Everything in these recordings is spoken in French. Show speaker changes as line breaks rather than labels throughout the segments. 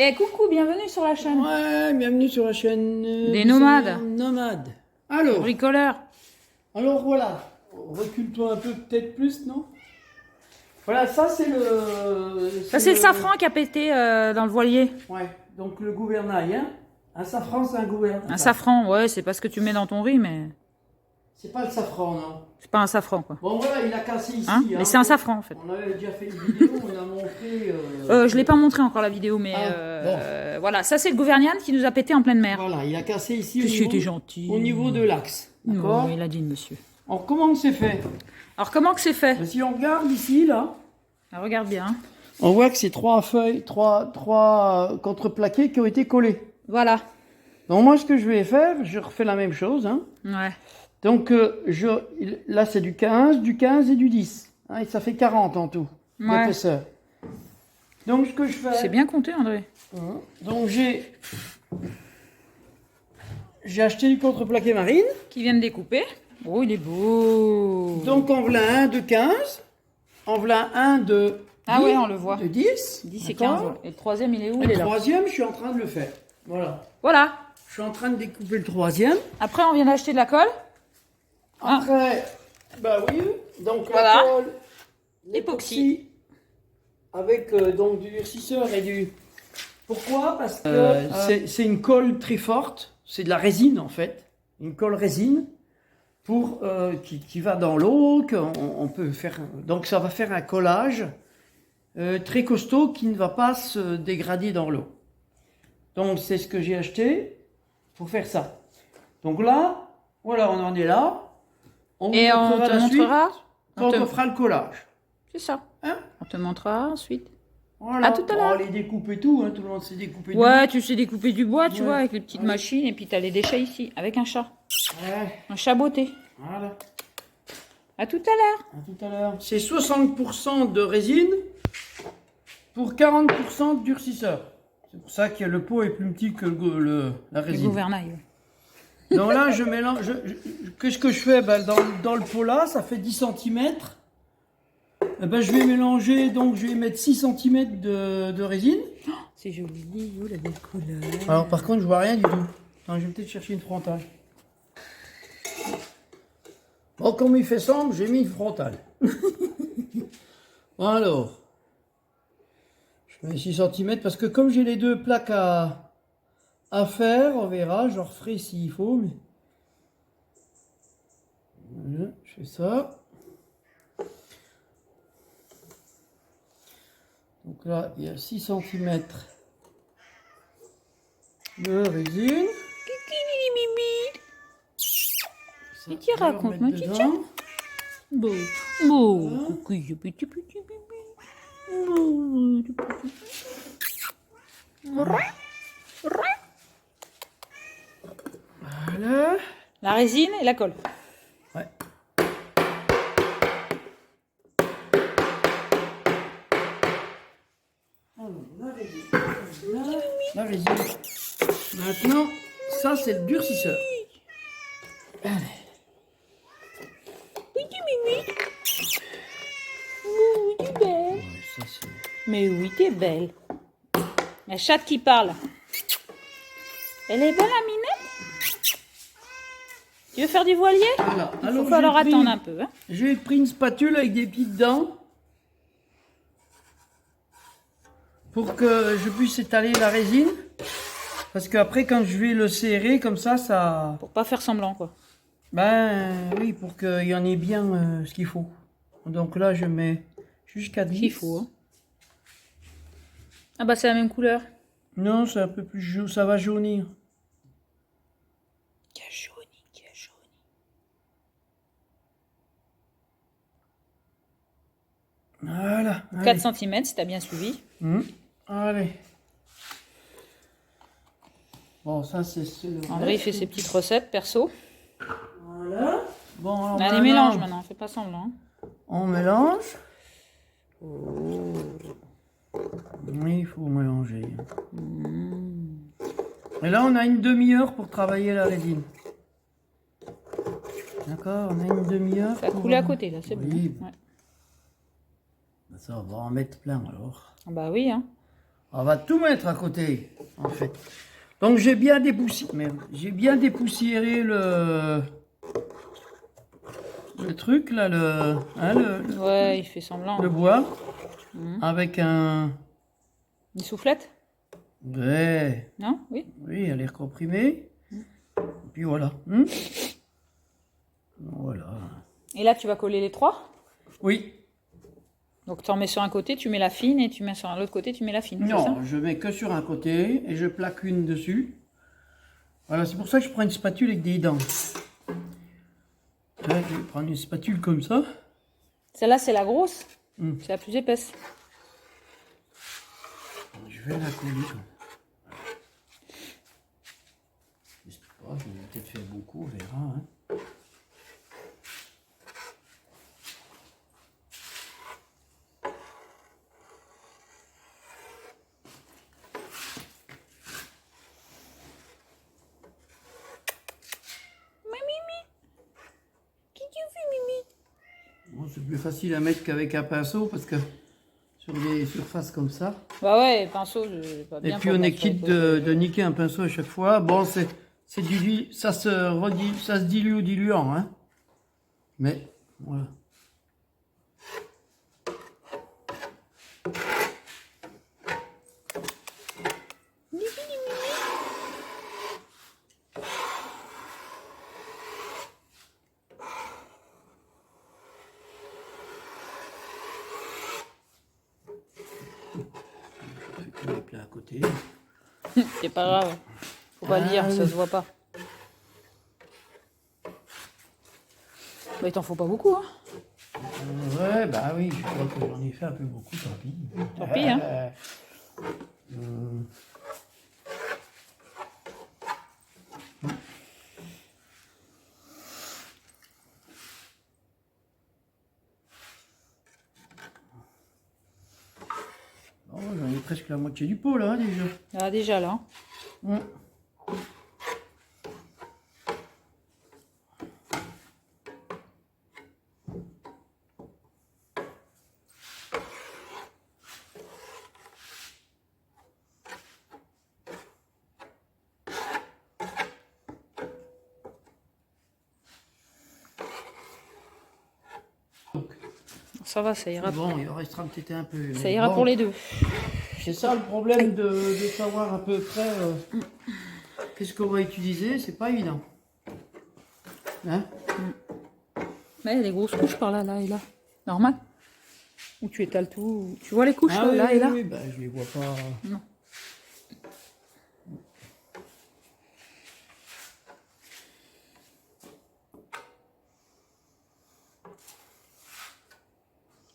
Eh coucou, bienvenue sur la chaîne.
Ouais, bienvenue sur la chaîne
Des nomades.
Nomades. Alors,
Bricoleur.
voilà. Recule-toi un peu, peut-être plus, non? Voilà, ça c'est le...
Ça c'est le safran qui a pété dans le voilier.
Ouais, donc le gouvernail, hein. Un safran, c'est un gouvernail.
Un safran, ouais, c'est pas ce que tu mets dans ton riz, mais
C'est pas le safran, non.
c'est pas un safran quoi.
Bon, voilà, il a cassé ici.
Hein, mais c'est un safran en fait.
On avait déjà fait une vidéo, on a montré...
Je l'ai pas montré encore la vidéo, mais voilà, ça c'est le gouvernail qui nous a pété en pleine mer.
Voilà, il a cassé ici
Qu'est-ce que t'es gentil.
au niveau de l'axe. D'accord.
Non, il a dit monsieur.
Alors, comment c'est fait?
Alors comment que c'est fait?
Si on regarde ici, là...
Ah, regarde bien.
On voit que c'est trois feuilles, trois contreplaqués qui ont été collés.
Voilà.
Donc moi, ce que je vais faire, je refais la même chose. Hein.
Ouais.
Donc là, c'est du 15 et du 10. Hein, et ça fait 40 en tout d'épaisseur. Donc ce que je fais...
C'est bien compté, André.
Donc j'ai acheté du contreplaqué marine.
Qui vient de découper. Oh, il est beau.
Donc en voilà un de 15. En voilà un de 10.
Ah ouais, on le voit.
De 10.
10 et 15. Ouais. Et le troisième, il est où?
Et
Il est
le
là.
troisième, je suis en train de le faire. Voilà.
Voilà.
Je suis en train de découper le troisième.
Après, on vient d'acheter de la colle.
Après, bah oui, donc
Voilà.
la colle,
L'époxy.
avec donc du durcisseur et du... Pourquoi? Parce que c'est une colle très forte, c'est de la résine en fait, une colle résine pour qui va dans l'eau, qu'on peut faire... Donc ça va faire un collage très costaud qui ne va pas se dégrader dans l'eau. Donc c'est ce que j'ai acheté pour faire ça. Donc là, voilà, on en est là. On
Et on te montrera.
quand on fera le collage.
C'est ça.
Hein?
On te montrera ensuite.
Voilà.
À tout à l'heure.
On les découpe et tout, hein, tout le monde sait découper.
Ouais, tu sais découper du bois, tu
Ouais.
vois, avec les petites machines. Et puis t'as les déchets ici, avec un chat.
Ouais,
Un chat beauté.
voilà.
À tout à l'heure.
À tout à l'heure. C'est 60% de résine pour 40% de durcisseur. C'est pour ça que le pot est plus petit que la
Le
résine.
gouvernail.
Donc là, je mélange. Qu'est-ce que je fais? Ben, dans le pot là, ça fait 10 cm. Eh ben, je vais mélanger, donc je vais mettre 6 cm de résine.
C'est joli, oh la belle couleur.
Alors par contre, je vois rien du tout. Attends, je vais peut-être chercher une frontale. Bon, comme il fait sombre, j'ai mis une frontale. Alors, je mets 6 cm parce que comme j'ai les deux plaques à faire, on verra, je referai s'il faut. Mais... Voilà, je fais ça. Donc là, il y a 6 cm de résine.
Et qui raconte, ma petite chat? Beau, beau, coucou, petit bébé. Beau,
Voilà.
La résine et la colle.
Ouais. Alors, la résine. Maintenant, ça c'est le durcisseur. Allez.
Petit Mimi. Oui, t'es belle.
Ouais, ça, c'est...
Mais oui, t'es belle. La chatte qui parle. Elle est belle, la minette? Tu veux faire du voilier?
Voilà.
Il
Alors,
faut falloir
j'ai pris-
attendre un peu. Hein.
J'ai pris une spatule avec des petites dents pour que je puisse étaler la résine. Parce qu'après, quand je vais le serrer comme ça...
Pour pas faire semblant, quoi.
Ben oui, pour qu'il y en ait bien ce qu'il faut. Donc là, je mets jusqu'à 10.
Il faut. Hein. Ah bah c'est la même couleur.
Non, c'est un peu plus jaune, ça va jaunir.
Qui a jauni, qui a jauni.
Voilà.
4 cm si t'as bien suivi.
Allez. Bon, ça c'est...
André il fait ses petites recettes perso.
Voilà. Bon, alors
Allez, mélange maintenant, fais pas semblant. Hein.
On mélange. Oui, il faut mélanger. Et là, on a une demi-heure pour travailler la résine. D'accord, on a une demi-heure.
Ça a coulé à côté, là, c'est
Oui.
bon. Ouais.
Ça, on va en mettre plein alors.
Ah bah oui, hein.
On va tout mettre à côté, en fait. Donc j'ai bien dépoussiéré le truc là,
Ouais, il fait semblant.
le bois avec un.
Une soufflette?
Ouais,
Non? Oui.
oui, elle est comprimée. Et puis voilà. Voilà.
Et là, tu vas coller les 3?
Oui.
Donc tu en mets sur un côté, tu mets la fine, et tu mets sur l'autre côté, tu mets la fine. C'est ça?
Non, je mets que sur un côté et je plaque une dessus. Voilà, c'est pour ça que je prends une spatule avec des dents. Là, je vais prendre une spatule comme ça.
Celle-là, c'est la grosse. C'est la plus épaisse.
Je vais la coller. Je sais pas, je vais peut-être faire beaucoup, on verra. Hein. Bon, c'est plus facile à mettre qu'avec un pinceau parce que sur des surfaces comme ça.
Bah ouais, pinceau, je pas bien.
Et puis on est quitte de niquer un pinceau à chaque fois. Bon, ça se dilue au diluant, hein. Mais voilà. Je vais plein à côté.
C'est pas grave. Faut pas le dire, ça se voit pas. Bah il t'en faut pas beaucoup, hein.
Ouais, bah oui, je crois que j'en ai fait un peu beaucoup, tant pis.
Tant pis, hein.
Oh, j'en ai presque la moitié du pot là, déjà.
Ah, déjà là. Ça va, ça ira.
Bon, il en restera peut-être un peu.
Ça ira pour les deux.
C'est ça le problème de savoir à peu près qu'est-ce qu'on va utiliser, c'est pas évident. Hein?
Ouais, il y a des grosses couches par là, là et là. Normal. Où tu étales tout. Tu vois les couches
Ah,
là
oui,
et là?
oui, bah, je les vois pas.
Non.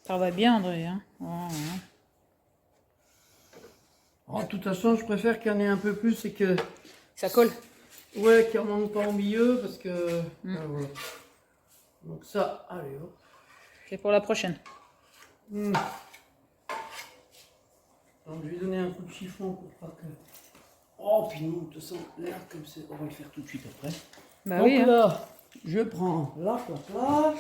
Ça va bien, André. Hein? Ouais, ouais.
Oh, de toute façon, je préfère qu'il y en ait un peu plus et que.
Ça colle.
Ouais, qu'il en manque pas en milieu parce que. Ah, voilà. Donc, ça, allez hop.
C'est pour la prochaine.
Donc, je vais donner un coup de chiffon pour pas que. Oh, puis nous, de toute façon, là, comme c'est, on va le faire tout de suite après.
Bah
Donc
oui. Hein.
là, je prends la plate.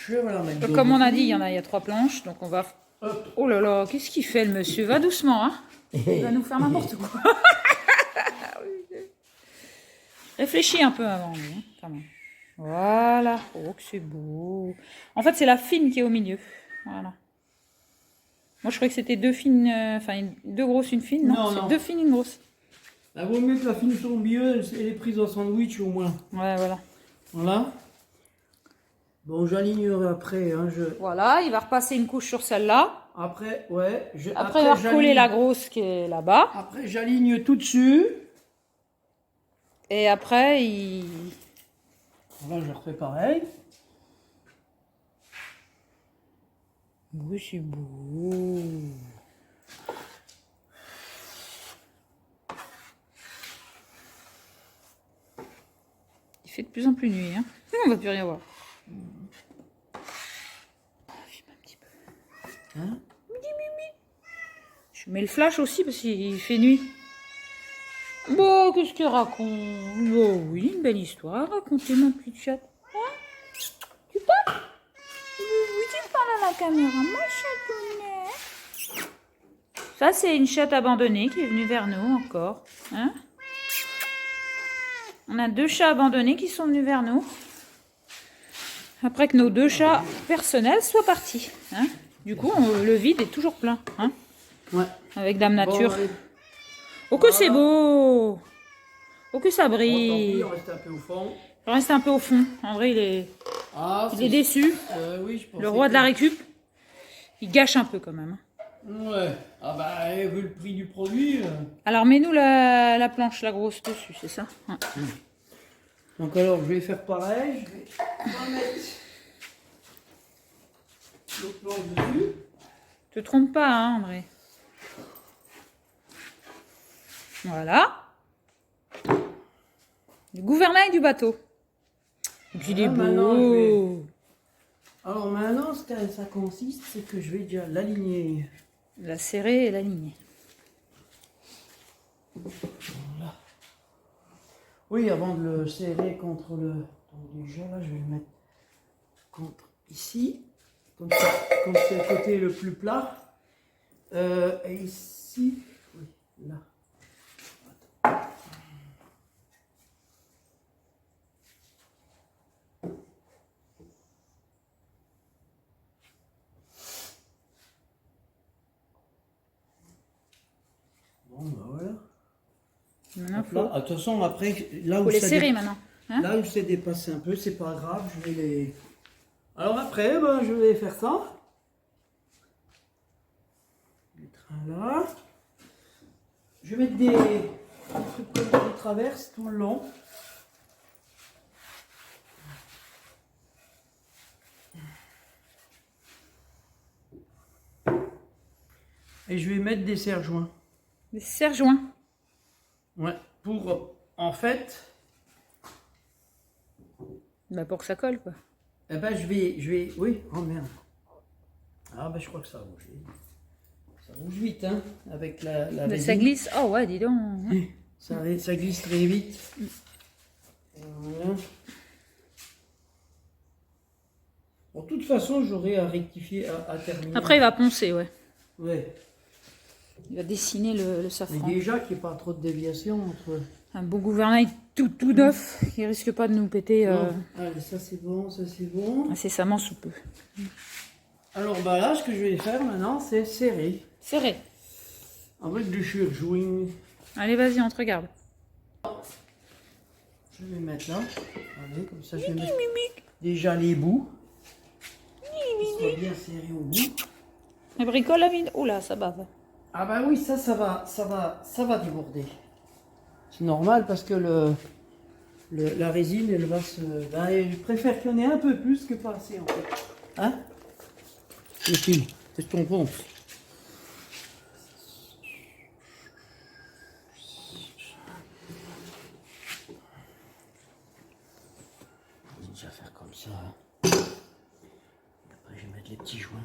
Je vais la mettre.
Comme on a dit, il y a 3 planches, donc on va.
Hop.
Oh là là, qu'est-ce qu'il fait le monsieur? Va doucement, hein. Il va nous faire n'importe quoi. Réfléchis un peu avant, lui, hein, quand même. Voilà. Oh, que c'est beau. En fait, c'est la fine qui est au milieu. Voilà. Moi, je croyais que c'était 2 fines, enfin 2 grosses, une fine. Non, c'est 2 fines, une grosse.
Là, vaut mieux que la fine soit au milieu, elle est prise en sandwich au moins.
Ouais, voilà.
Voilà. Bon, j'alignerai après. Hein,
Voilà, il va repasser une couche sur celle-là.
Après, ouais.
Après, il va recoller la grosse qui est là-bas.
Après, j'aligne tout dessus.
Et après, il...
Là, je refais pareil.
Oui, c'est beau. Il fait de plus en plus nuit, hein. On va plus rien voir. Filme un petit peu.
Hein?
Je mets le flash aussi parce qu'il fait nuit. Bon, qu'est-ce qu'il raconte? Bon, oui, une belle histoire. Racontez, mon petit chat. Hein? Tu parles? Oui, tu parles à la caméra, ma chatounet. Ça, c'est une chatte abandonnée qui est venue vers nous encore. Hein? On a 2 chats abandonnés qui sont venus vers nous. Après que nos 2 chats personnels soient partis. Hein? Du coup, le vide est toujours plein. Hein?
Ouais.
Avec Dame Nature.
Bon, allez.
Oh que c'est beau! Oh que ça
Bon, tant pis,
brille!
on reste un peu au fond.
Je reste un peu au fond. André, il est déçu.
Oui, je pensais
Le roi de la récup. Il gâche un peu quand même.
Ouais. Ah bah, vu le prix du produit...
Alors, mets-nous la planche, la grosse, dessus, c'est ça? Ouais.
Donc alors, je vais faire pareil. Je vais remettre le planche dessus.
Te trompe pas, hein, André. Voilà. Le gouvernail du bateau. Et puis il est beau.
Alors maintenant, ce que ça consiste, c'est que je vais déjà l'aligner.
La serrer et l'aligner.
Voilà. Oui, avant de le serrer contre le... Donc déjà, là, je vais le mettre contre ici. Comme ça, comme c'est le côté le plus plat. Et ici, oui, là. Bon, bah voilà.
Maintenant,
De toute façon, après, là
faut
où
les
ça
serrer maintenant. Hein?
là où c'est dépassé un peu, c'est pas grave, je vais les... Alors après, ben, je vais faire ça. Mettre un là. Je vais mettre des trucs comme des traverses tout le long. Et je vais mettre des serre-joints.
Des serre-joints.
Ouais, pour en fait...
Bah pour que ça colle quoi.
Eh ben je vais... Oui, oh merde. Ah ben je crois que ça bouge. Ça bouge vite, hein, avec la
Mais
résine.
ça glisse. Oh ouais, dis donc.
Ça glisse très vite. Voilà. Bon, de toute façon, j'aurai à rectifier, à terminer.
Après il va poncer, ouais.
Ouais.
Il va dessiner le
Mais
safran.
déjà qu'il n'y ait pas trop de déviation entre...
Un beau gouvernail tout neuf. Qui risque pas de nous péter
Non. Allez, ça c'est bon, ça c'est bon.
incessamment sous peu.
Alors bah là, ce que je vais faire maintenant, c'est serrer.
Serré.
Avec du surjoint.
Allez, vas-y, on te regarde.
Je vais mettre là. Allez, comme ça, je vais mettre déjà les bouts. Ils soient bien serrés au bout.
Elle bricole la mine. Oula, ça bave.
Ah bah oui, ça va déborder. C'est normal parce que la résine, elle va se... Ben, je préfère qu'il y en ait un peu plus que pas assez, en fait. Hein? Le fil, qu'est-ce qu'on pense? On va déjà faire comme ça. Après, je vais mettre les petits joints.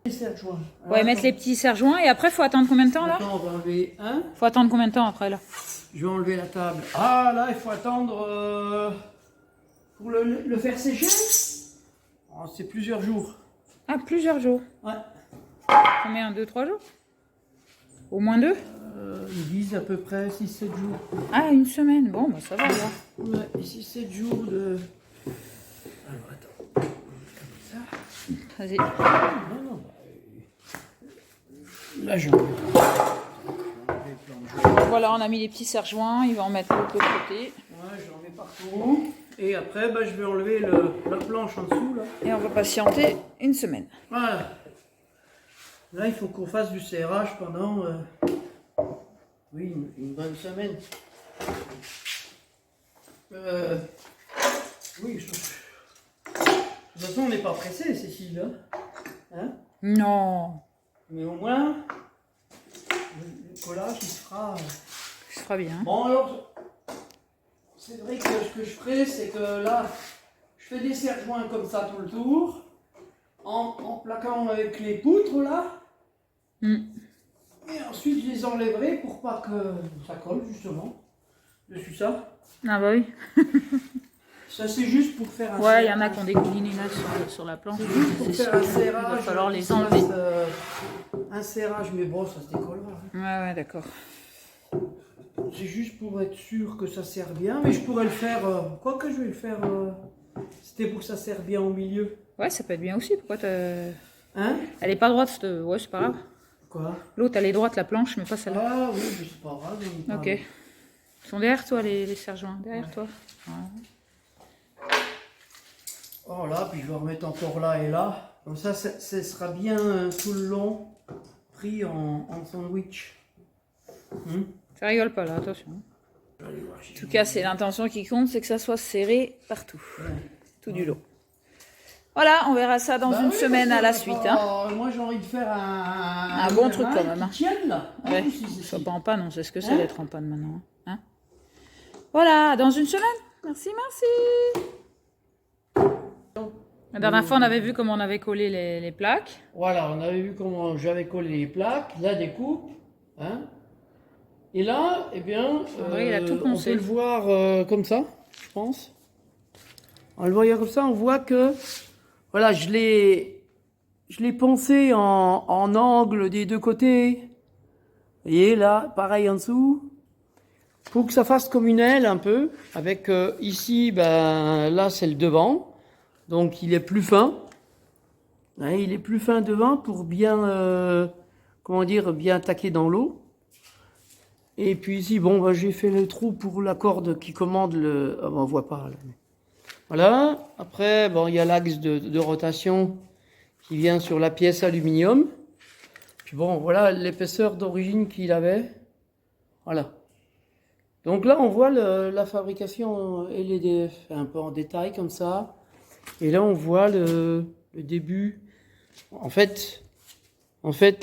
Les serre-joints.
Ouais, mettre les petits serre-joints et après, faut attendre combien de temps là?
Attends, on va enlever un.
Faut attendre combien de temps après là?
Je vais enlever la table. Ah là, il faut attendre pour le faire sécher. Oh, c'est plusieurs jours.
Ah, plusieurs jours.
Ouais.
Combien? 2-3 jours? Au moins 2?
Ils disent à peu près 6-7 jours.
Ah, une semaine. Bon, bah ça va alors.
Ouais, 6-7 jours de... Alors attends. Comme ça.
Vas-y.
Non, non. Là, je vais enlever plein de jours.
Voilà, on a mis les petits serre-joints. Il va en mettre l'autre côté.
Ouais, j'en mets partout. Et après, bah, je vais enlever la planche en dessous, là.
Et on va patienter une semaine.
Voilà. Là, il faut qu'on fasse du serrage pendant oui, une bonne semaine. Oui, de toute façon, on n'est pas pressé, Cécile. Hein?
Non.
Mais au moins, le collage, il se fera.
Ce sera bien.
Bon, alors, c'est vrai que ce que je ferai, c'est que là, je fais des serre-joints comme ça tout le tour, en plaquant avec les poutres là. Et ensuite, je les enlèverai pour pas que ça colle, justement, dessus ça.
Ah bah oui.
Ça c'est juste pour faire un
Ouais, il y en a qui ont des goulinets là sur la planche.
C'est juste pour faire un serrage.
Il va falloir les
ça
enlever.
reste, un serrage, mais bon, ça se décollera.
Ouais, d'accord.
C'est juste pour être sûr que ça sert bien, mais je pourrais le faire. Quoi que je vais le faire. C'était pour que ça serre bien au milieu.
Ouais, ça peut être bien aussi. Pourquoi
Hein?
Elle est pas droite, ouais, c'est pas grave.
Quoi?
L'autre, elle est droite, la planche, mais pas celle-là.
Ah oui, mais c'est pas grave.
Ok. Ils sont derrière toi, les serre-joints. Derrière toi. Ouais.
Oh là, puis je vais remettre encore là et là. Comme ça, ça sera bien tout le long pris en sandwich.
Ça rigole pas là, attention.
Allez, voir,
En tout cas, c'est l'intention qui compte, c'est que ça soit serré partout.
Ouais.
Tout du long. Voilà, on verra ça dans une semaine à la suite. Hein.
Moi, j'ai envie de faire
Un bon truc quand même. Hein.
Qui tienne, là.
Ouais, soit pas en panne, on sait ce que c'est d'être en panne maintenant. Hein. Voilà, dans une semaine. Merci, merci. La dernière fois, on avait vu comment on avait collé les plaques.
Voilà, on avait vu comment j'avais collé les plaques, la découpe. Hein. Et là, eh bien,
André, il a tout
on
poncé.
peut le voir comme ça, je pense. En le voyant comme ça, on voit que, voilà, je l'ai poncé en angle des deux côtés. Vous voyez, là, pareil en dessous. Pour que ça fasse comme une aile un peu, avec ici, ben, là, c'est le devant. Donc, il est plus fin. Hein, il est plus fin devant pour bien, comment dire, bien taquer dans l'eau. Et puis ici, bon, bah, j'ai fait le trou pour la corde qui commande le... Ah, bon, on voit pas, là. Voilà. Après, bon, il y a l'axe de rotation qui vient sur la pièce aluminium. Puis bon, voilà l'épaisseur d'origine qu'il avait. Voilà. Donc là, on voit la fabrication LED un peu en détail comme ça. Et là, on voit le début. En fait,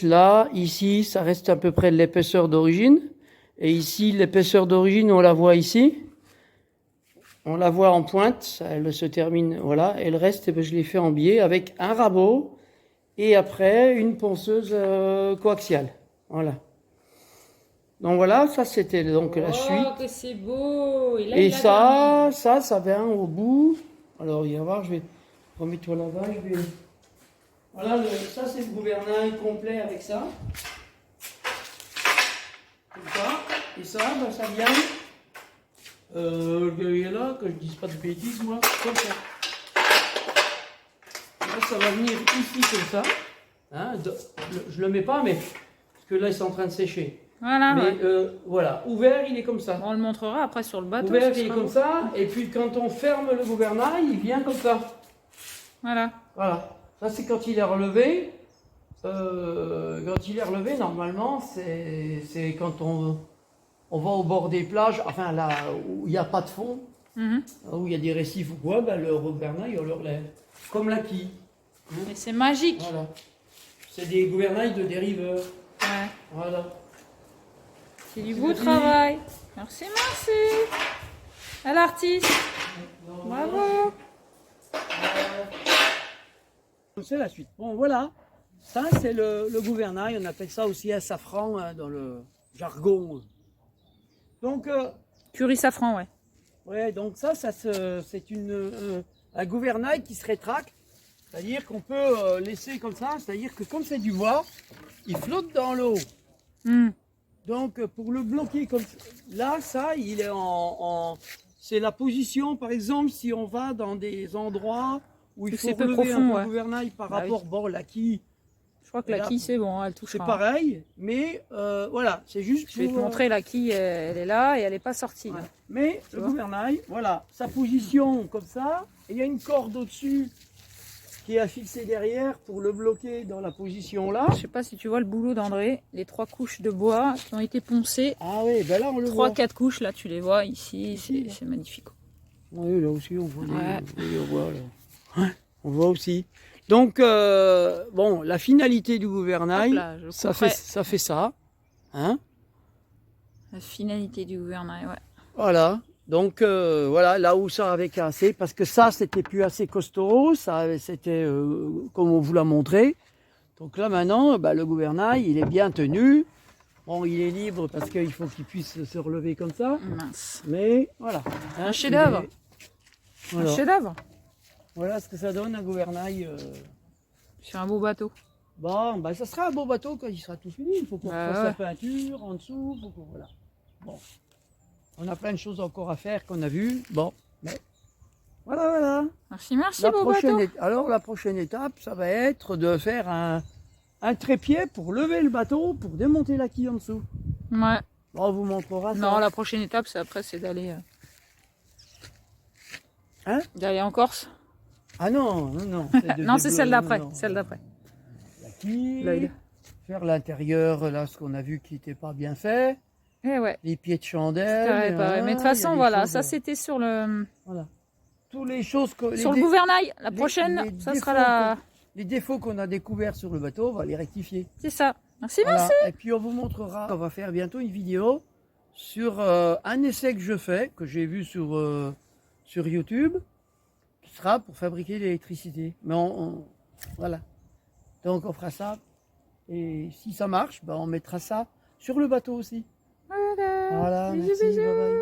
là, ici, ça reste à peu près l'épaisseur d'origine. Et ici, l'épaisseur d'origine, on la voit ici. On la voit en pointe, elle se termine, voilà. Et le reste, eh bien, je l'ai fait en biais avec un rabot et après une ponceuse coaxiale. Voilà. Donc voilà, ça c'était donc la suite.
Oh, que c'est beau!
Et ça vient au bout. Alors, il va y voir, je vais remettre au lavage. Voilà, ça c'est le gouvernail complet avec ça. Comme ça. Et ça, ben, ça vient. Là, que je dise pas de bêtises, moi. Comme ça. Là, ça va venir ici comme ça. Hein, je le mets pas, mais parce que là, ils sont en train de sécher.
Voilà.
Mais
Ouais.
voilà, ouvert, il est comme ça.
On le montrera après sur le bateau.
Ouvert, il est comme ça. Et puis quand on ferme le gouvernail, il vient comme ça.
Voilà.
Voilà. Ça, c'est quand il est relevé. Normalement, c'est quand on va au bord des plages, enfin là où il n'y a pas de fond, où il y a des récifs ou quoi, ben, le gouvernail, on le relève. Comme la quille.
Mais c'est magique.
Voilà. C'est des gouvernails de dériveurs.
Ouais.
Voilà.
C'est du beau travail. Merci, merci. À l'artiste. Bravo.
C'est la suite. Bon, voilà. Ça, c'est le gouvernail. On appelle ça aussi un safran hein, dans le jargon. Donc,
Curry safran, ouais.
ouais, donc ça c'est un gouvernail qui se rétracte. C'est-à-dire qu'on peut laisser comme ça. C'est-à-dire que comme c'est du bois, il flotte dans l'eau. Donc, pour le bloquer comme là, ça, il est c'est la position, par exemple, si on va dans des endroits où il faut
peu
relever
profond,
un peu
ouais.
le gouvernail par
Bah
rapport, bon, la quille,
Je crois que la quille, c'est bon, elle touche.
c'est pareil, mais voilà, c'est juste
Je vais te montrer, la quille, elle est là et elle n'est pas sortie.
Ouais. Mais le gouvernail, voilà, sa position comme ça, et il y a une corde au-dessus qui est affixée derrière pour le bloquer dans la position là.
Je sais pas si tu vois le boulot d'André, les 3 couches de bois qui ont été poncées.
Ah oui, ben là on le voit.
3-4 couches, là tu les vois ici, c'est magnifique.
Oui, là aussi on voit.
Ouais.
On voit, là. Ouais, on voit aussi. Donc, bon, la finalité du gouvernail,
Hop là,
ça fait ça. Hein?
La finalité du gouvernail, ouais.
Voilà. Donc, voilà, là où ça avait cassé, parce que ça, c'était plus assez costaud, ça, c'était comme on vous l'a montré. Donc là, maintenant, bah, le gouvernail, il est bien tenu. Bon, il est libre parce qu'il faut qu'il puisse se relever comme ça.
Mince.
Mais voilà.
Un chef-d'œuvre.
Voilà.
Un chef-d'œuvre.
Voilà ce que ça donne un gouvernail.
Sur un beau bateau.
Bon, bah, ça sera un beau bateau quand il sera tout fini. Il faut qu'on
Bah
fasse
ouais.
la peinture en dessous. Voilà. Bon. On a plein de choses encore à faire qu'on a vues. Bon, mais voilà, voilà.
Merci, beau bateau.
Alors la prochaine étape, ça va être de faire un trépied pour lever le bateau, pour démonter la quille en dessous.
Ouais.
Bon, on vous montrera ça.
Non, la prochaine étape, c'est après, c'est d'aller
Hein?
d'aller en Corse.
Ah non, non, non.
Non, c'est celle d'après. Celle d'après.
La quille,
L'œil.
faire l'intérieur, là, ce qu'on a vu qui n'était pas bien fait.
Eh ouais.
Les pieds de chandelle.
C'était réparé. Mais de toute façon, voilà, ça c'était sur le
Voilà. Toutes les choses que...
sur le gouvernail. La prochaine, ça sera la...
Les défauts qu'on a découverts sur le bateau, on va les rectifier.
C'est ça. Merci,
Voilà.
merci.
Et puis on vous montrera, on va faire bientôt une vidéo sur un essai que je fais, que j'ai vu sur YouTube, qui sera pour fabriquer de l'électricité. Mais voilà. Donc on fera ça. Et si ça marche, ben on mettra ça sur le bateau aussi.
Voilà.
Voilà,
Bisous,
merci,
bisous.
bye bye.